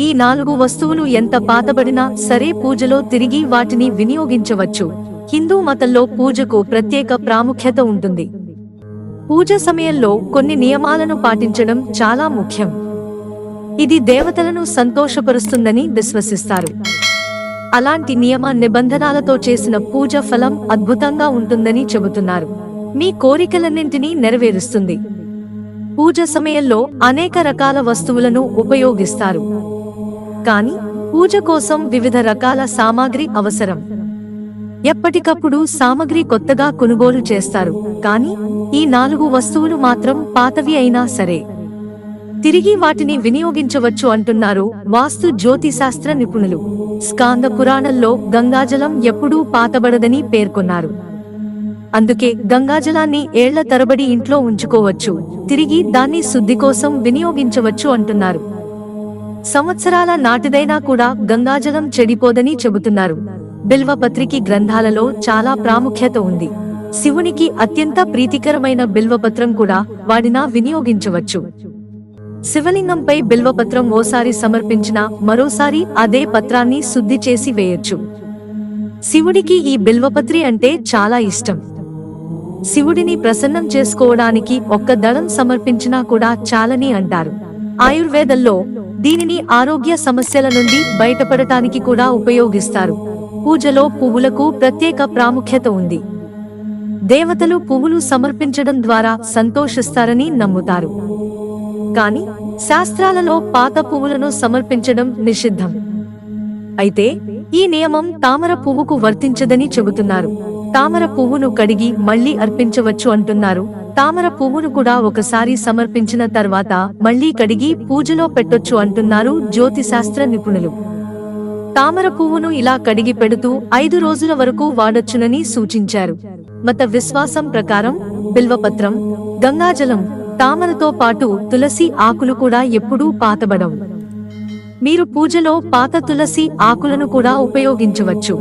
ఈ 4 వస్తువులు ఎంత పాతబడినా సరే పూజలో తిరిగి వాటిని వినియోగించవచ్చు. హిందూ మతంలో పూజకు ప్రత్యేక ప్రాముఖ్యత ఉంటుంది. పూజ సమయంలో కొన్ని నియమాలను పాటించడం చాలా ముఖ్యం. ఇది దేవతలను సంతోషపరుస్తుందని విశ్వసిస్తారు. అలాంటి నియమ నిబంధనలతో చేసిన పూజ ఫలం అద్భుతంగా ఉంటుందని చెబుతున్నారు. మీ కోరికలన్నింటినీ నెరవేరుస్తుంది. పూజ సమయంలో అనేక రకాల వస్తువులను ఉపయోగిస్తారు. కానీ పూజ కోసం వివిధ రకాల సామాగ్రి అవసరం. ఎప్పటికప్పుడు సామాగ్రి కొత్తగా కొనుగోలు చేస్తారు. కానీ ఈ 4 వస్తువులు మాత్రం పాతవి అయినా సరే తిరిగి వాటిని వినియోగించవచ్చు అంటున్నారు వాస్తు జ్యోతిశాస్త్ర నిపుణులు. స్కాంద పురాణంలో గంగాజలం ఎప్పుడూ పాతబడదని పేర్కొన్నారు. అందుకే గంగాజలాన్ని ఏళ్ల తరబడి ఇంట్లో ఉంచుకోవచ్చు, తిరిగి దాన్ని శుద్ధి కోసం వినియోగించవచ్చు అంటున్నారు. సంవత్సరాల నాటిదైనా కూడా గంగాజలం చెడిపోదని చెబుతున్నారు. బిల్వపత్రికి గ్రంథాలలో చాలా ప్రాముఖ్యత ఉంది. శివునికి అత్యంత ప్రీతికరమైన బిల్వపత్రం కూడా వాడినా వినియోగించవచ్చు. శివలింగంపై బిల్వపత్రం ఓసారి సమర్పించినా మరోసారి అదే పత్రాన్ని శుద్ధి చేసి వేయొచ్చు. శివుడికి ఈ బిల్వపత్రి అంటే చాలా ఇష్టం. శివుడిని ప్రసన్నం చేసుకోవడానికి ఒక్క దళం సమర్పించినా కూడా చాలని అంటారు. ఆయుర్వేదంలో దీనిని ఆరోగ్య సమస్యల నుండి బయటపడటానికి కూడా ఉపయోగిస్తారు. పూజలో పువ్వులకు ప్రత్యేక ప్రాముఖ్యత ఉంది. దేవతలు పువ్వులు సమర్పించడం ద్వారా సంతోషిస్తారని నమ్ముతారు. కానీ శాస్త్రాలలో పాత పువ్వులను సమర్పించడం నిషిద్ధం. అయితే ఈ నియమం తామర పువ్వుకు వర్తించదని చెబుతున్నారు. తామర పువ్వును కడిగి మళ్లీ అర్పించవచ్చు అంటున్నారు. తామర పువ్వును కూడా ఒకసారి సమర్పించిన తర్వాత మళ్లీ కడిగి పూజలో పెట్టొచ్చు అంటున్నారు జ్యోతిశాస్త్ర నిపుణులు. తామర పువ్వును ఇలా కడిగి పెడుతూ 5 రోజుల వరకు వాడొచ్చునని సూచించారు. మత విశ్వాసం ప్రకారం బిల్వపత్రం, గంగాజలం, తామరతో పాటు తులసి ఆకులు కూడా ఎప్పుడూ పాతబడవు. మీరు పూజలో పాత తులసి ఆకులను కూడా ఉపయోగించవచ్చు.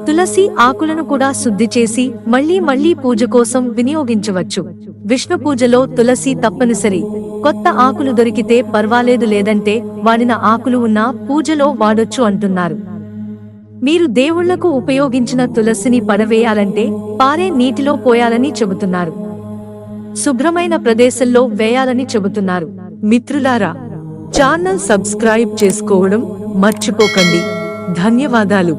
తులసి ఆకులను కూడా శుద్ధి చేసి మళ్లీ పూజ కోసం వినియోగించవచ్చు. విష్ణు పూజలో తులసి తప్పనిసరి. కొత్త ఆకులు దొరికితే పర్వాలేదు, లేదంటే వాడిన ఆకులు ఉన్నా పూజలో వాడొచ్చు అంటున్నారు. మీరు దేవుళ్లకు ఉపయోగించిన తులసిని పడవేయాలంటే పారే నీటిలో పోయాలని చెబుతున్నారు. శుభ్రమైన ప్రదేశంలో వేయాలని చెబుతున్నారు. మిత్రులారా, ఛానల్ సబ్స్క్రైబ్ చేసుకోవడం మర్చిపోకండి. ధన్యవాదాలు.